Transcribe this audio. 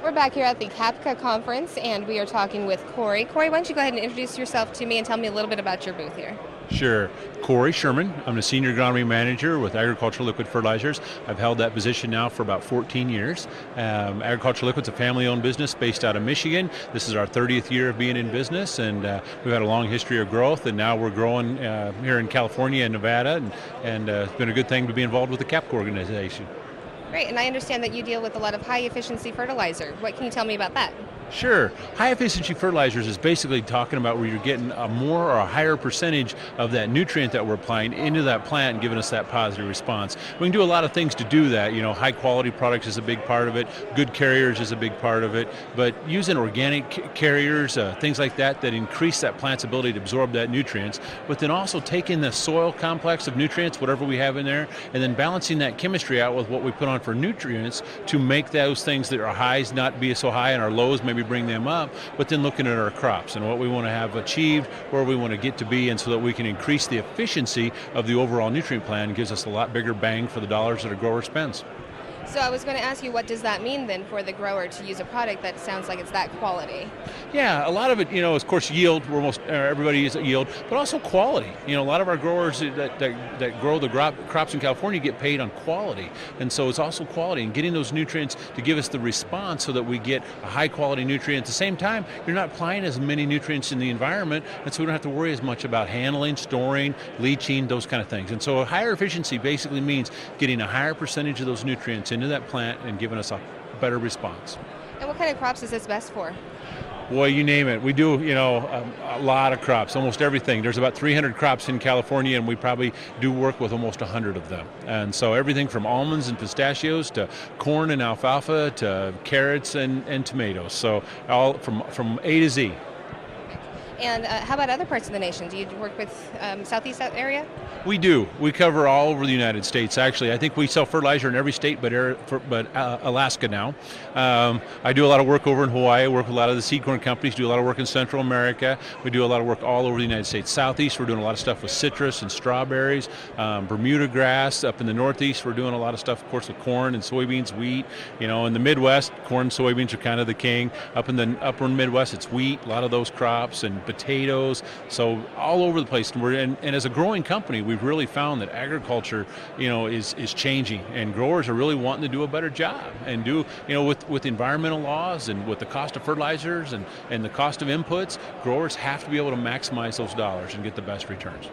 We're back here at the CAPCA conference, and we are talking with Cory. Cory, why don't you go ahead and introduce yourself to me and tell me a little bit about your booth here? Sure. Cory Schurman. I'm the Senior Agronomy Manager with Agro-Culture Liquid Fertilizers. I've held that position now for about 14 years. Agro-Culture Liquid's a family-owned business based out of Michigan. This is our 30th year of being in business, and we've had a long history of growth, and now we're growing here in California and Nevada, and it's been a good thing to be involved with the CAPCA organization. Great, and I understand that you deal with a lot of high-efficiency fertilizer. What can you tell me about that? Sure. High efficiency fertilizers is basically talking about where you're getting a more or a higher percentage of that nutrient that we're applying into that plant and giving us that positive response. We can do a lot of things to do that. You know, high quality products is a big part of it. Good carriers is a big part of it. But using organic carriers, things like that increase that plant's ability to absorb that nutrients, but then also taking the soil complex of nutrients, whatever we have in there, and then balancing that chemistry out with what we put on for nutrients to make those things that are highs not be so high and our lows maybe bring them up, but then looking at our crops and what we want to have achieved, where we want to get to be, and so that we can increase the efficiency of the overall nutrient plan gives us a lot bigger bang for the dollars that a grower spends. So I was going to ask you, what does that mean then for the grower to use a product that sounds like it's that quality? Yeah, a lot of it, you know, is of course yield. We're most everybody is at yield, but also quality. You know, a lot of our growers that grow the crops in California get paid on quality, and so it's also quality and getting those nutrients to give us the response so that we get a high quality nutrient. At the same time, you're not applying as many nutrients in the environment, and so we don't have to worry as much about handling, storing, leaching, those kind of things. And so a higher efficiency basically means getting a higher percentage of those nutrients into that plant and giving us a better response. And what kind of crops is this best for? Boy, you name it. We do, you know, a lot of crops, almost everything. There's about 300 crops in California, and we probably do work with almost 100 of them. And so everything from almonds and pistachios to corn and alfalfa to carrots and tomatoes. So all from A to Z. And how about other parts of the nation? Do you work with Southeast area? We do. We cover all over the United States. Actually, I think we sell fertilizer in every state but Alaska now. I do a lot of work over in Hawaii. I work with a lot of the seed corn companies. Do a lot of work in Central America. We do a lot of work all over the United States. Southeast, we're doing a lot of stuff with citrus and strawberries. Bermuda grass. Up in the Northeast, we're doing a lot of stuff, of course, with corn and soybeans, wheat. You know, in the Midwest, corn and soybeans are kind of the king. Up in the upper Midwest, it's wheat. A lot of those crops and potatoes, so all over the place. And as a growing company, we've really found that agriculture, you know, is changing, and growers are really wanting to do a better job and do, you know, with environmental laws and with the cost of fertilizers and the cost of inputs, growers have to be able to maximize those dollars and get the best returns.